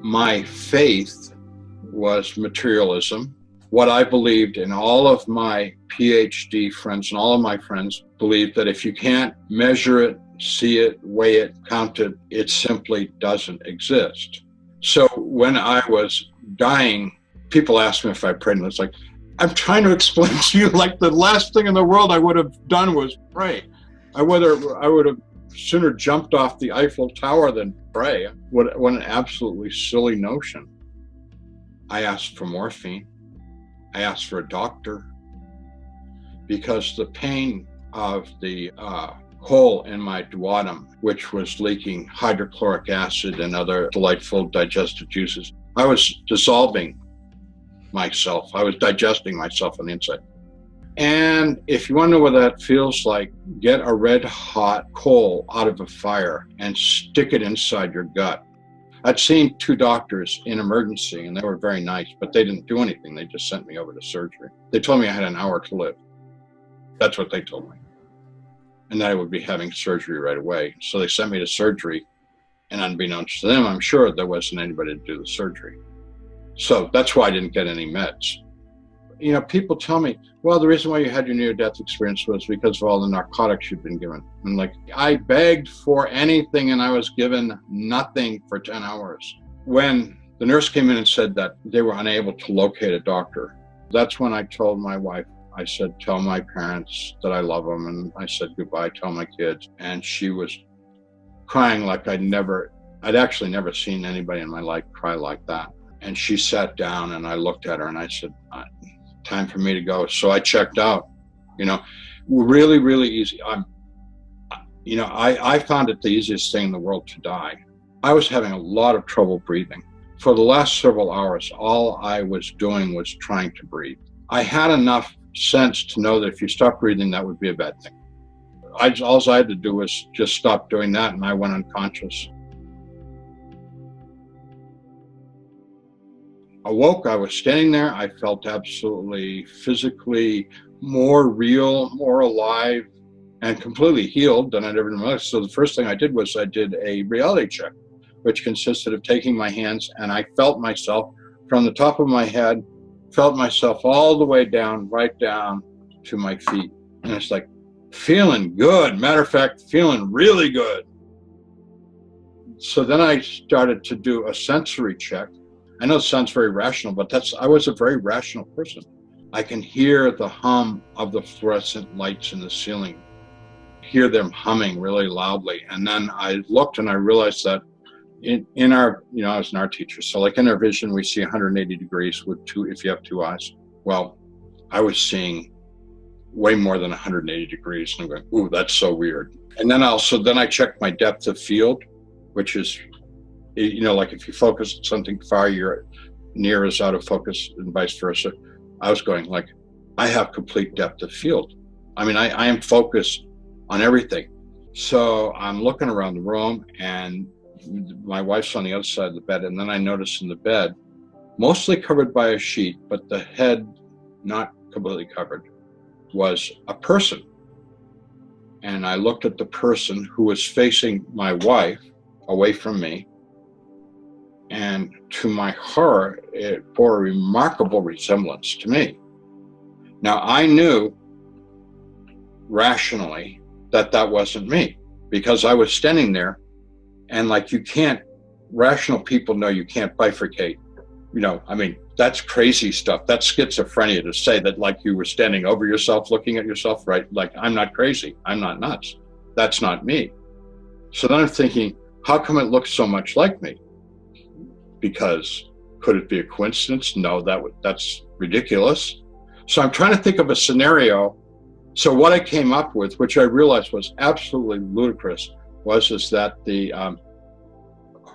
My faith was materialism. What I believed, and all of my PhD friends and all of my friends believed, that if you can't measure it, see it, weigh it, count it, it simply doesn't exist. So when I was dying, people asked me if I prayed, and I was like, I'm trying to explain to you, like, the last thing in the world I would have done was pray. I would have sooner jumped off the Eiffel Tower than pray. What an absolutely silly notion. I asked for morphine. I asked for a doctor, because the pain of the hole in my duodenum, which was leaking hydrochloric acid and other delightful digestive juices, I was dissolving myself. I was digesting myself on the inside. And if you want to know what that feels like, get a red hot coal out of a fire and stick it inside your gut. I'd seen 2 doctors in emergency, and they were very nice, but they didn't do anything. They just sent me over to surgery. They told me I had an hour to live. That's what they told me. And that I would be having surgery right away. So they sent me to surgery, and unbeknownst to them, I'm sure there wasn't anybody to do the surgery. So that's why I didn't get any meds. You know, people tell me, well, the reason why you had your near-death experience was because of all the narcotics you've been given. I'm like, I begged for anything and I was given nothing for 10 hours. When the nurse came in and said that they were unable to locate a doctor, that's when I told my wife, I said, tell my parents that I love them. And I said goodbye, tell my kids. And she was crying like I'd actually never seen anybody in my life cry like that. And she sat down and I looked at her and I said, time for me to go. So I checked out, really, really easy. I found it the easiest thing in the world to die. I was having a lot of trouble breathing. For the last several hours, all I was doing was trying to breathe. I had enough sense to know that if you stop breathing, that would be a bad thing. All I had to do was just stop doing that, and I went unconscious. Awoke, I was standing there. I felt absolutely physically more real, more alive, and completely healed than I'd ever done in my life. So the first thing I did was I did a reality check, which consisted of taking my hands, and I felt myself from the top of my head, felt myself all the way down, right down to my feet. And it's like feeling good. Matter of fact, feeling really good. So then I started to do a sensory check. I know it sounds very rational, but I was a very rational person. I can hear the hum of the fluorescent lights in the ceiling, hear them humming really loudly. And then I looked and I realized that in our, I was an art teacher. So like in our vision, we see 180 degrees if you have 2 eyes. Well, I was seeing way more than 180 degrees. And I'm going, ooh, that's so weird. And then I checked my depth of field, which is, like if you focus on something far, your near is out of focus and vice versa. I was going like, I have complete depth of field. I mean, I am focused on everything. So I'm looking around the room and my wife's on the other side of the bed. And then I noticed in the bed, mostly covered by a sheet, but the head not completely covered, was a person. And I looked at the person who was facing my wife away from me. And to my horror, it bore a remarkable resemblance to me. Now, I knew rationally that wasn't me, because I was standing there, and rational people know you can't bifurcate. That's crazy stuff. That's schizophrenia to say that like you were standing over yourself, looking at yourself, right? Like, I'm not crazy. I'm not nuts. That's not me. So then I'm thinking, how come it looks so much like me? Because could it be a coincidence? No, that's ridiculous. So I'm trying to think of a scenario. So what I came up with, which I realized was absolutely ludicrous, was that the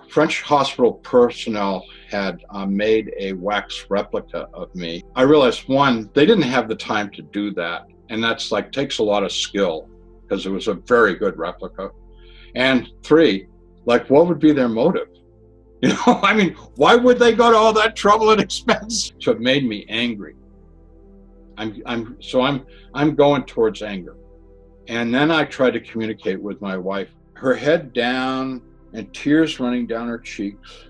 French hospital personnel had made a wax replica of me. I realized, 1, they didn't have the time to do that. And that's takes a lot of skill, because it was a very good replica. And 3, what would be their motive? Why would they go to all that trouble and expense? So it made me angry. I'm going towards anger. And then I tried to communicate with my wife, her head down and tears running down her cheeks.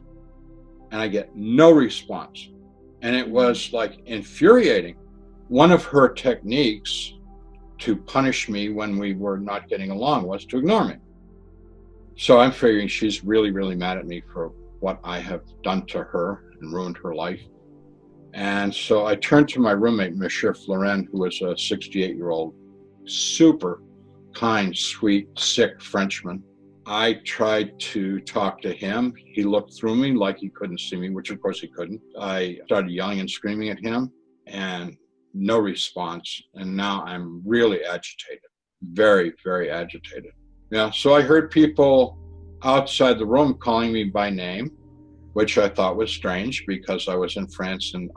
and I get no response. And it was like infuriating. One of her techniques to punish me when we were not getting along was to ignore me. So I'm figuring she's really, really mad at me for what I have done to her and ruined her life. And so I turned to my roommate, Monsieur Florent, who was a 68-year-old, super kind, sweet, sick Frenchman. I tried to talk to him. He looked through me like he couldn't see me, which of course he couldn't. I started yelling and screaming at him, and no response. And now I'm really agitated, very, very agitated. Yeah, so I heard people outside the room calling me by name, which I thought was strange because I was in France, and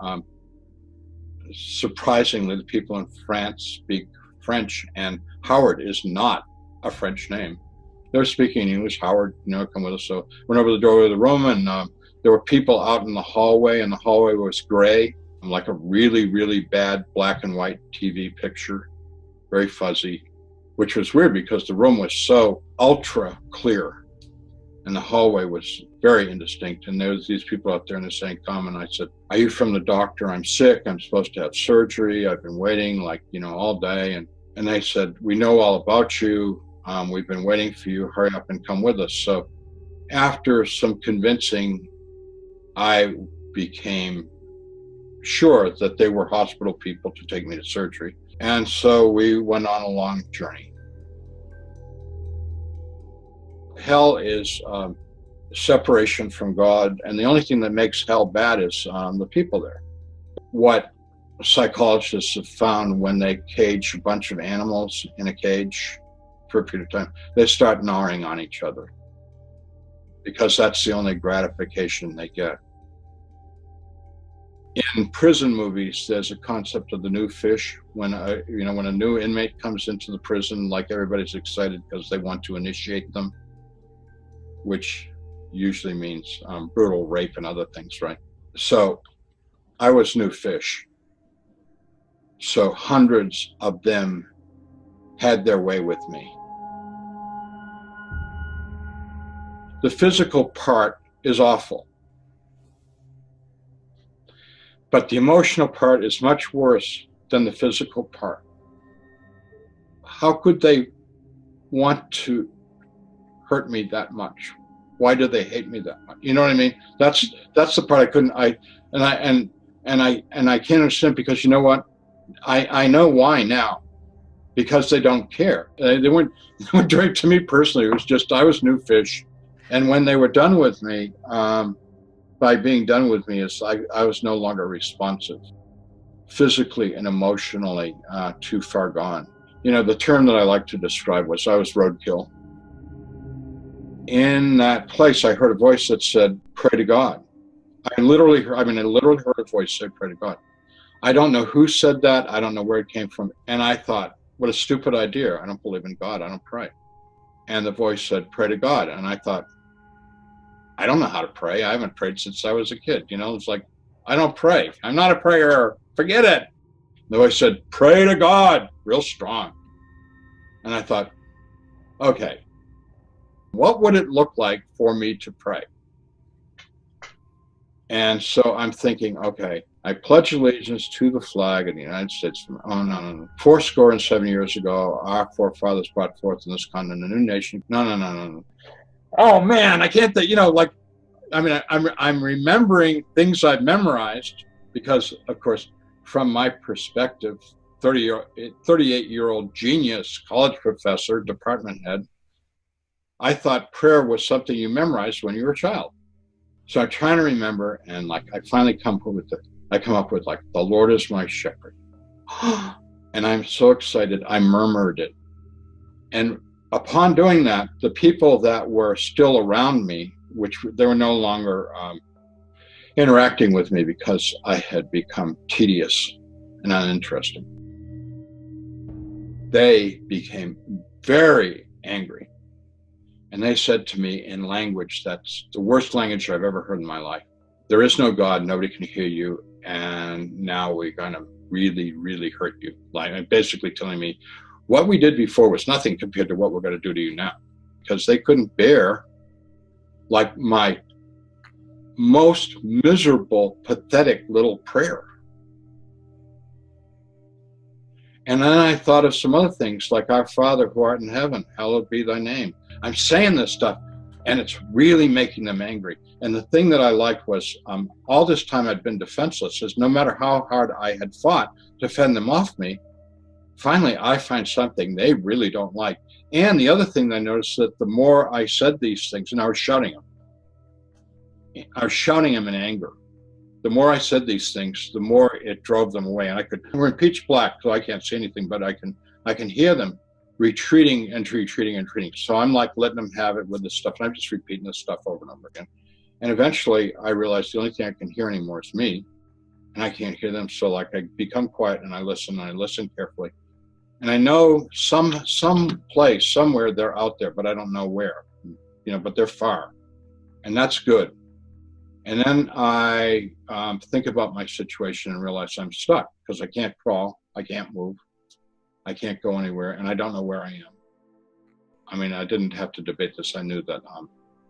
surprisingly, the people in France speak French, and Howard is not a French name. They were speaking English. Howard, come with us. So went over the doorway of the room, and there were people out in the hallway, and the hallway was gray, like a really, really bad black and white TV picture, very fuzzy, which was weird because the room was so ultra clear, and the hallway was very indistinct. And there was these people out there, and they're saying, "Come." And I said, "Are you from the doctor? I'm sick. I'm supposed to have surgery. I've been waiting all day." And they said, "We know all about you. We've been waiting for you. Hurry up and come with us." So after some convincing, I became sure that they were hospital people to take me to surgery. And so we went on a long journey. Hell is separation from God, and the only thing that makes hell bad is the people there. What psychologists have found when they cage a bunch of animals in a cage for a period of time, they start gnawing on each other because that's the only gratification they get. In prison movies, there's a concept of the new fish. When a new inmate comes into the prison, like everybody's excited because they want to initiate them, which usually means brutal rape and other things, right? So I was new fish. So hundreds of them had their way with me. The physical part is awful, but the emotional part is much worse than the physical part. How could they want to hurt me that much? Why do they hate me that much? You know what I mean? That's the part I couldn't. I can't understand, because you know what? I know why now. Because they don't care. They weren't doing it to me personally. It was just I was new fish, and when they were done with me, by being done with me, is I was no longer responsive, physically and emotionally, too far gone. The term that I like to describe was I was roadkill. In that place, I heard a voice that said, "Pray to God." I literally heard a voice say, "Pray to God." I don't know who said that. I don't know where it came from. And I thought, what a stupid idea. I don't believe in God. I don't pray. And the voice said, "Pray to God." And I thought, I don't know how to pray. I haven't prayed since I was a kid. It's like, I don't pray. I'm not a prayer. Forget it. The voice said, "Pray to God," real strong. And I thought, okay, what would it look like for me to pray? And so I'm thinking, okay, I pledge allegiance to the flag of the United States. Oh, no. 70 years ago, our forefathers brought forth in this continent a new nation. No. Oh, man, I can't think, I'm remembering things I've memorized because, of course, from my perspective, 38-year-old genius, college professor, department head, I thought prayer was something you memorized when you were a child. So I'm trying to remember, and I finally come up with the Lord is my shepherd. And I'm so excited, I murmured it. And upon doing that, the people that were still around me, which they were no longer interacting with me because I had become tedious and uninteresting, they became very angry. And they said to me in language that's the worst language I've ever heard in my life, "There is no God, nobody can hear you, and now we're going to really, really hurt you." Basically telling me what we did before was nothing compared to what we're going to do to you now. Because they couldn't bear my most miserable, pathetic little prayer. And then I thought of some other things like, Our Father who art in heaven, hallowed be thy name. I'm saying this stuff and it's really making them angry. And the thing that I liked was all this time I'd been defenseless, is no matter how hard I had fought to fend them off me, finally I find something they really don't like. And the other thing I noticed, that the more I said these things, and I was shouting them in anger. The more I said these things, the more it drove them away. And we're in pitch black, so I can't see anything, but I can hear them retreating and retreating and retreating. So I'm like letting them have it with this stuff, and I'm just repeating this stuff over and over again. And eventually I realized the only thing I can hear anymore is me, and I can't hear them. So like I become quiet and I listen carefully. And I know some place, somewhere they're out there, but I don't know where, but they're far. And that's good. And then I think about my situation and realize I'm stuck because I can't crawl, I can't move, I can't go anywhere, and I don't know where I am. I mean, I didn't have to debate this. I knew that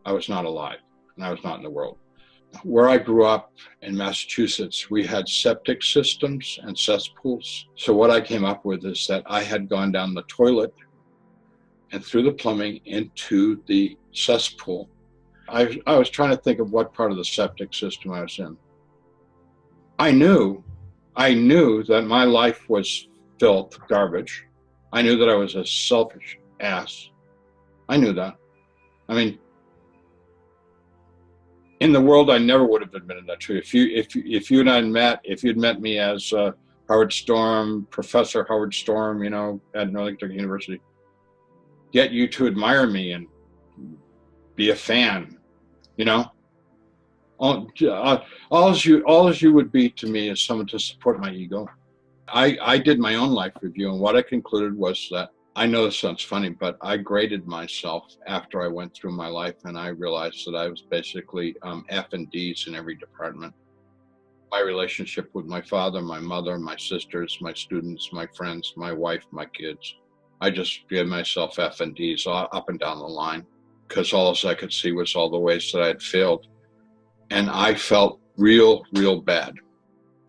I was not alive and I was not in the world. Where I grew up in Massachusetts, we had septic systems and cesspools. So what I came up with is that I had gone down the toilet and through the plumbing into the cesspool. I was trying to think of what part of the septic system I was in. I knew that my life was filth, garbage. I knew that I was a selfish ass. I knew that. I mean, in the world, I never would have admitted that to you. If you'd met me as Howard Storm, Professor Howard Storm, at Northern University, get you to admire me and be a fan, all you would be to me is someone to support my ego. I did my own life review, and what I concluded was that, I know this sounds funny, but I graded myself after I went through my life, and I realized that I was basically F and D's in every department. My relationship with my father, my mother, my sisters, my students, my friends, my wife, my kids, I just gave myself F and D's up and down the line, because all I could see was all the ways that I had failed. And I felt real bad.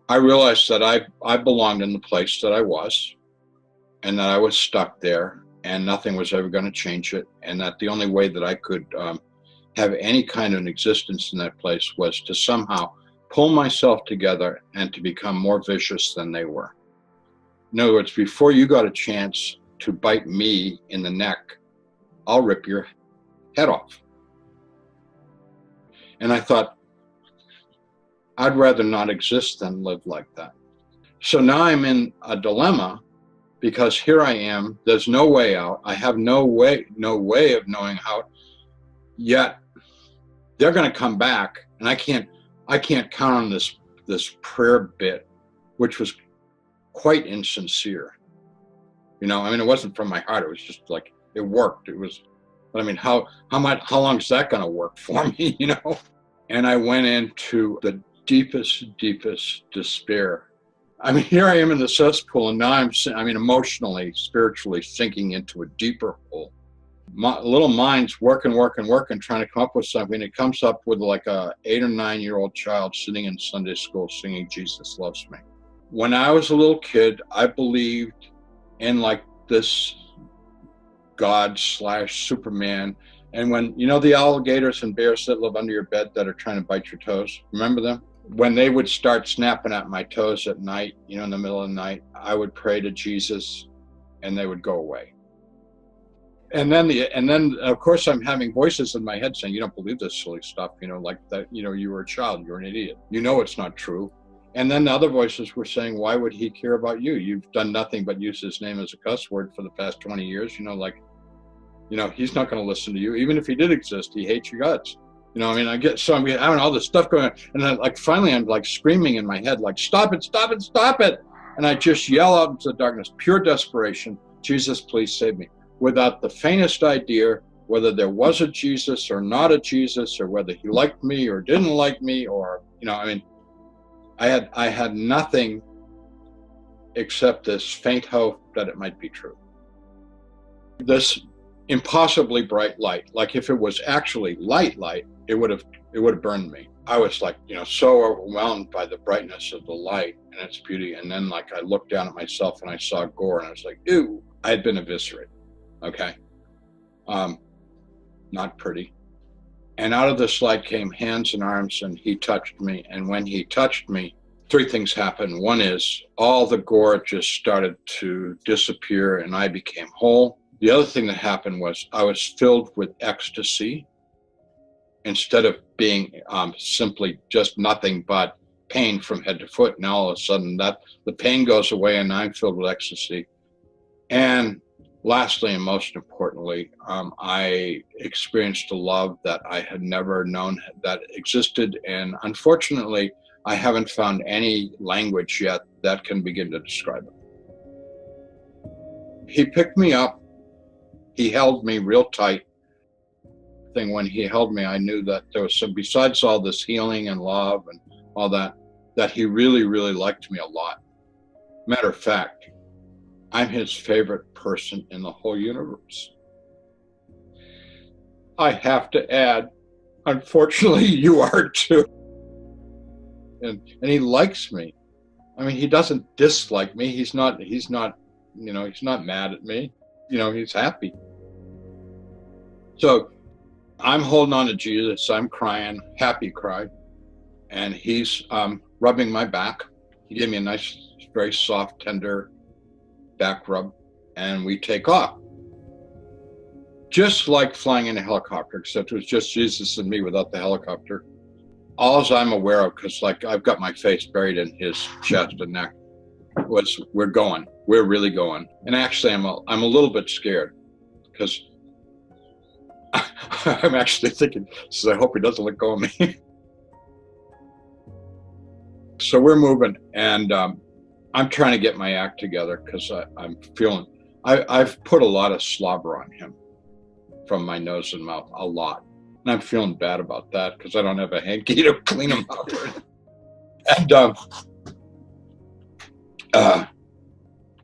I realized that I belonged in the place that I was, and that I was stuck there, and nothing was ever going to change it, and that the only way that I could have any kind of an existence in that place was to somehow pull myself together and to become more vicious than they were. In other words, before you got a chance to bite me in the neck, I'll rip your head off. And I thought, I'd rather not exist than live like that. So now I'm in a dilemma, because here I am, there's no way out. I have no way of knowing how, yet they're going to come back, and I can't count on this prayer bit, which was quite insincere. It wasn't from my heart. It was just like, it worked. But I mean, how long is that going to work for me, And I went into the deepest despair. I mean, here I am in the cesspool, and now I'm emotionally, spiritually sinking into a deeper hole. My little mind's working, trying to come up with something. It comes up with like a 8 or 9 year old child sitting in Sunday school singing "Jesus Loves Me." When I was a little kid, I believed in like this God/Superman. And when, the alligators and bears that live under your bed that are trying to bite your toes, remember them? When they would start snapping at my toes at night, in the middle of the night, I would pray to Jesus and they would go away. And then of course I'm having voices in my head saying, you don't believe this silly stuff, like that, you were a child, you're an idiot. It's not true. And then the other voices were saying, why would he care about you? You've done nothing but use his name as a cuss word for the past 20 years. He's not going to listen to you. Even if he did exist, he hates your guts. I'm having all this stuff going on. And then finally I'm screaming in my head, stop it, stop it, stop it. And I just yell out into the darkness, pure desperation, Jesus, please save me. Without the faintest idea whether there was a Jesus or not a Jesus, or whether he liked me or didn't like me, or, I had nothing except this faint hope that it might be true. This impossibly bright light, like if it was actually light, it would have burned me. I was like, so overwhelmed by the brightness of the light and its beauty. And then like I looked down at myself and I saw gore and I was like, ew, I had been eviscerated. Okay. Not pretty. And out of this light came hands and arms, and he touched me. And when he touched me, three things happened. One is all the gore just started to disappear and I became whole. The other thing that happened was I was filled with ecstasy instead of being simply just nothing but pain from head to foot. Now all of a sudden that the pain goes away and I'm filled with ecstasy. And lastly, and most importantly, I experienced a love that I had never known that existed. And unfortunately, I haven't found any language yet that can begin to describe it. He picked me up. He held me real tight. When he held me, I knew that there was some, besides all this healing and love and all that he really, really liked me a lot. Matter of fact, I'm his favorite person in the whole universe. I have to add, unfortunately, you are too. And he likes me. I mean, he doesn't dislike me. He's not mad at me. He's happy. So I'm holding on to Jesus. I'm crying, happy cry. And he's rubbing my back. He gave me a nice, very soft, tender back rub, and we take off. Just like flying in a helicopter, except it was just Jesus and me without the helicopter. All I'm aware of, because like I've got my face buried in his chest and neck, was we're going. We're really going. And actually, I'm a little bit scared because I'm actually thinking, I hope he doesn't let go of me. So we're moving, and I'm trying to get my act together because I'm feeling, I've put a lot of slobber on him from my nose and mouth, a lot. And I'm feeling bad about that because I don't have a hanky to clean him up. And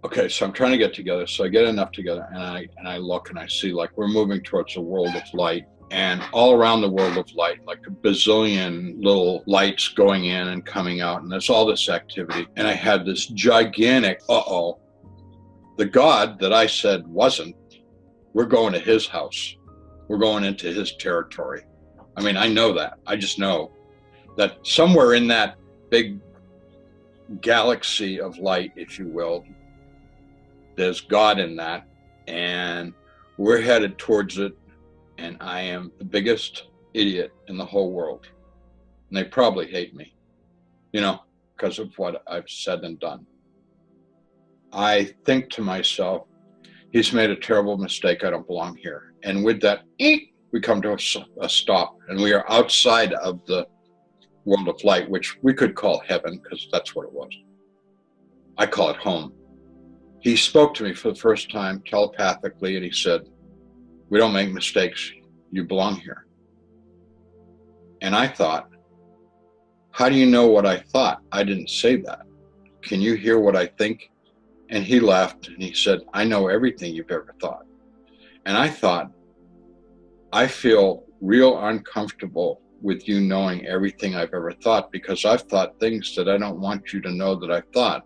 okay, so I'm trying to get together. So I get enough together, and I look and I see like we're moving towards a world of light, and all around the world of light, like a bazillion little lights going in and coming out, and there's all this activity. And I had this gigantic, the God that I said wasn't, we're going to his house. We're going into his territory. I mean, I know that. I just know that somewhere in that big galaxy of light, if you will, there's God in that, and we're headed towards it, and I am the biggest idiot in the whole world. And they probably hate me, because of what I've said and done. I think to myself, he's made a terrible mistake. I don't belong here. And with that, we come to a stop, and we are outside of the world of light, which we could call heaven, because that's what it was. I call it home. He spoke to me for the first time telepathically, and he said, we don't make mistakes. You belong here. And I thought, how do you know what I thought? I didn't say that. Can you hear what I think? And he laughed and he said, I know everything you've ever thought. And I thought, I feel real uncomfortable with you knowing everything I've ever thought, because I've thought things that I don't want you to know that I've thought.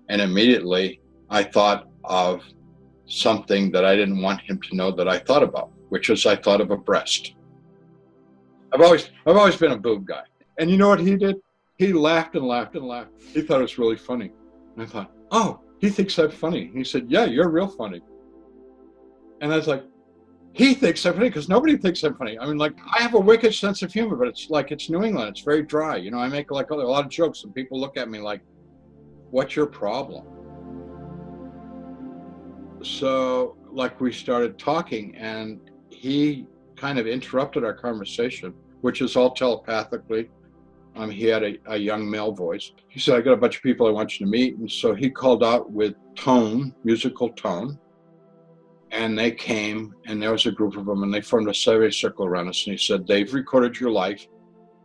And immediately I thought of something that I didn't want him to know that I thought about, which was I thought of a breast. I've always been a boob guy. And you know what he did? He laughed and laughed and laughed. He thought it was really funny. And I thought, oh, he thinks I'm funny. He said, yeah, you're real funny. And I was like, he thinks I'm funny because nobody thinks I'm funny. I mean, like, I have a wicked sense of humor, but it's New England. It's very dry. I make like a lot of jokes, and people look at me like, what's your problem? So like we started talking, and he kind of interrupted our conversation, which is all telepathically. He had a young male voice. He said, I got a bunch of people I want you to meet. And so he called out with tone, musical tone. And they came, and there was a group of them, and they formed a semicircle around us. And he said, they've recorded your life,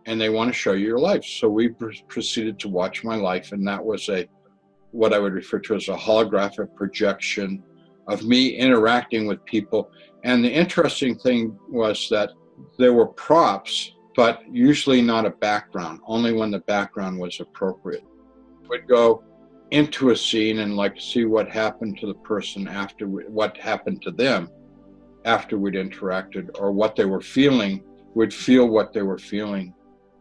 and they want to show you your life. So we proceeded to watch my life. And that was what I would refer to as a holographic projection of me interacting with people. And the interesting thing was that there were props but usually not a background, only when the background was appropriate. We'd go into a scene and like see what happened to the person after, what happened to them after we'd interacted, or what they were feeling. We'd feel what they were feeling.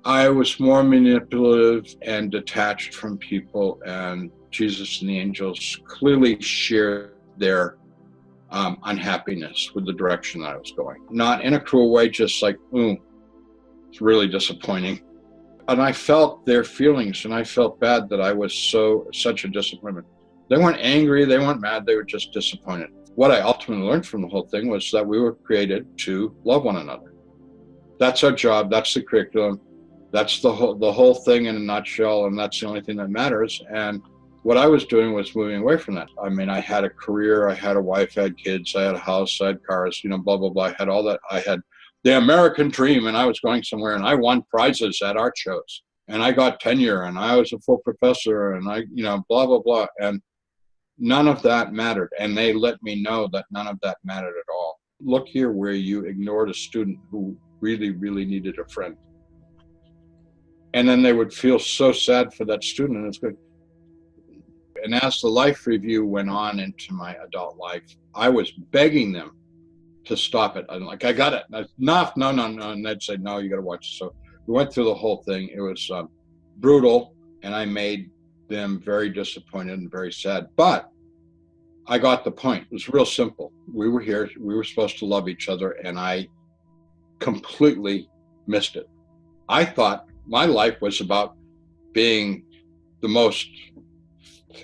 I was more manipulative and detached from people, and Jesus and the angels clearly shared their unhappiness with the direction that I was going. Not in a cruel way, just like, it's really disappointing. And I felt their feelings, and I felt bad that I was such a disappointment. They weren't angry, they weren't mad, they were just disappointed. What I ultimately learned from the whole thing was that we were created to love one another. That's our job, that's the curriculum, that's the whole thing in a nutshell, and that's the only thing that matters. And what I was doing was moving away from that. I mean, I had a career, I had a wife, I had kids, I had a house, I had cars, blah, blah, blah. I had all that. I had the American dream, and I was going somewhere, and I won prizes at art shows, and I got tenure, and I was a full professor, and I, blah, blah, blah. And none of that mattered. And they let me know that none of that mattered at all. Look here where you ignored a student who really, really needed a friend. And then they would feel so sad for that student, and it's good. And as the life review went on into my adult life, I was begging them to stop it. I'm like, I got it. No. And they'd say, no, you got to watch it. So we went through the whole thing. It was brutal, and I made them very disappointed and very sad. But I got the point. It was real simple. We were here. We were supposed to love each other, and I completely missed it. I thought my life was about being the most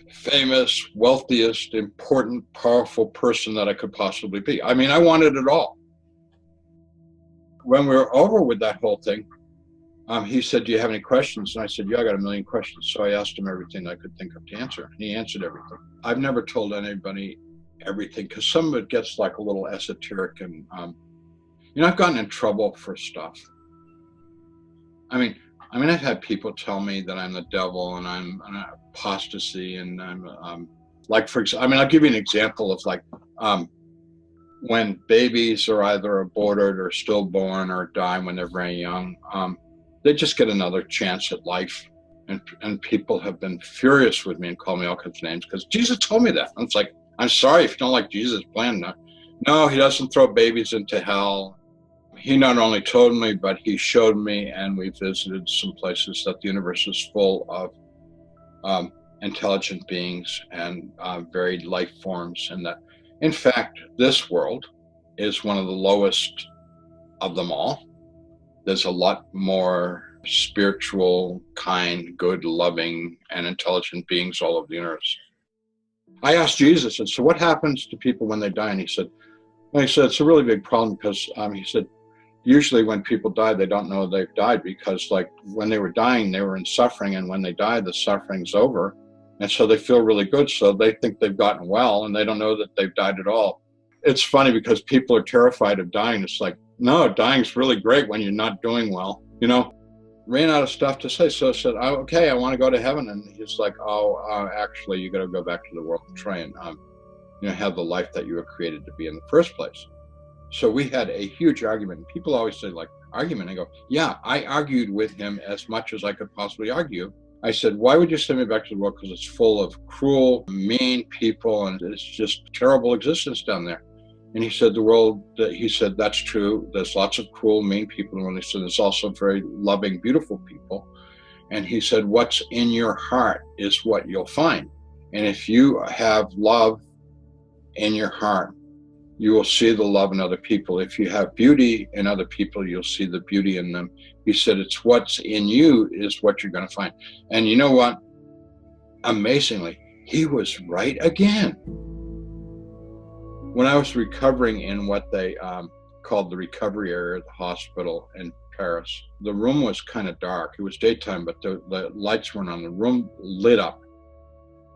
famous, wealthiest, important, powerful person that I could possibly be. I mean, I wanted it all. When we were over with that whole thing, he said, do you have any questions? And I said, yeah, I got a million questions. So I asked him everything I could think of to answer. And he answered everything. I've never told anybody everything, because some of it gets like a little esoteric. And, I've gotten in trouble for stuff. I mean, I've had people tell me that I'm the devil, and I'm an apostasy, and I'm like, for example, I'll give you an example of like when babies are either aborted or stillborn or die when they're very young, they just get another chance at life. And people have been furious with me and called me all kinds of names because Jesus told me that. And it's like, I'm sorry if you don't like Jesus' plan. No, he doesn't throw babies into hell. He not only told me, but he showed me, and we visited some places that the universe is full of intelligent beings and varied life forms. And that, in fact, this world is one of the lowest of them all. There's a lot more spiritual, kind, good, loving, and intelligent beings all over the universe. I asked Jesus, and so what happens to people when they die? And he said, it's a really big problem because he said, usually when people die, they don't know they've died because like when they were dying, they were in suffering. And when they die, the suffering's over. And so they feel really good. So they think they've gotten well, and they don't know that they've died at all. It's funny because people are terrified of dying. It's like, no, dying's really great when you're not doing well. Ran out of stuff to say. So I said, okay, I want to go to heaven. And he's like, actually, you got to go back to the world and try and have the life that you were created to be in the first place. So we had a huge argument. People always say, like, argument. I go, yeah, I argued with him as much as I could possibly argue. I said, why would you send me back to the world? Because it's full of cruel, mean people, and it's just terrible existence down there. And he said, that's true. There's lots of cruel, mean people in the world. He said, there's also very loving, beautiful people. And he said, what's in your heart is what you'll find. And if you have love in your heart, you will see the love in other people. If you have beauty in other people, you'll see the beauty in them. He said, it's what's in you is what you're going to find. And you know what? Amazingly, he was right again. When I was recovering in what they called the recovery area of the hospital in Paris, the room was kind of dark. It was daytime, but the lights weren't on. The room lit up.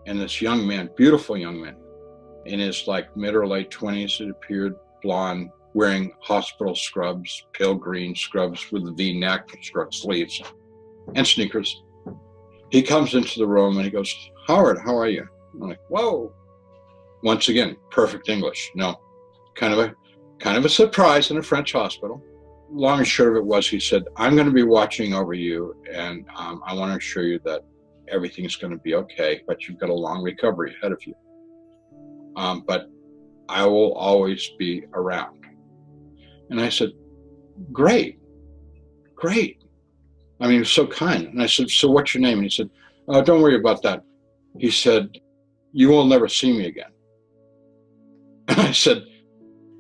And this young man, beautiful young man, in his like mid or late 20s, it appeared, blonde, wearing hospital scrubs, pale green scrubs with a V-neck, short sleeves, and sneakers. He comes into the room and he goes, Howard, how are you? I'm like, whoa. Once again, perfect English. No, kind of a surprise in a French hospital. long and short of it was, he said, I'm going to be watching over you, and I want to assure you that everything's going to be okay, but you've got a long recovery ahead of you. But I will always be around. And I said, great. I mean, he was so kind. And I said, so what's your name? And he said, oh, don't worry about that. He said, you will never see me again. And I said,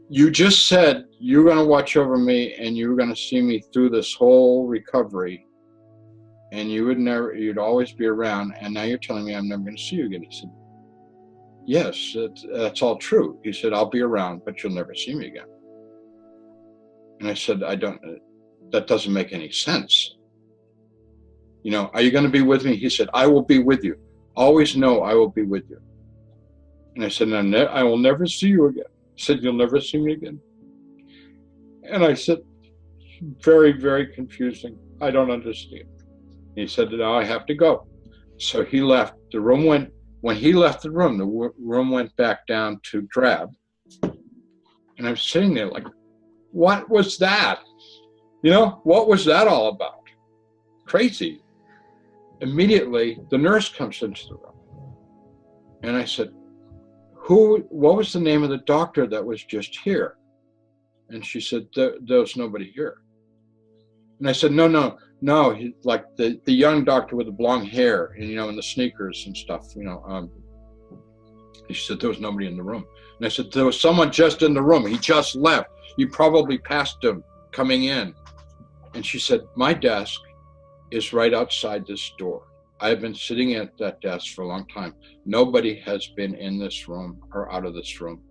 you just said you're going to watch over me and you're going to see me through this whole recovery, and you'd always be around, and now you're telling me I'm never going to see you again. He said, yes, that's all true. He said, I'll be around, but you'll never see me again. And I said, that doesn't make any sense. You know, are you going to be with me? He said, I will be with you. Always know I will be with you. And I said, I will never see you again. He said, you'll never see me again. And I said, very, very confusing. I don't understand. He said, now I have to go. So he left. When he left the room went back down to drab. And I was sitting there like, what was that? You know, what was that all about? Crazy. Immediately, the nurse comes into the room. And I said, what was the name of the doctor that was just here? And she said, there's nobody here. And I said, no, he's like the young doctor with the blonde hair and, you know, and the sneakers and stuff, you know. And she said, there was nobody in the room. And I said, there was someone just in the room. He just left. You probably passed him coming in. And she said, my desk is right outside this door. I've been sitting at that desk for a long time. Nobody has been in this room or out of this room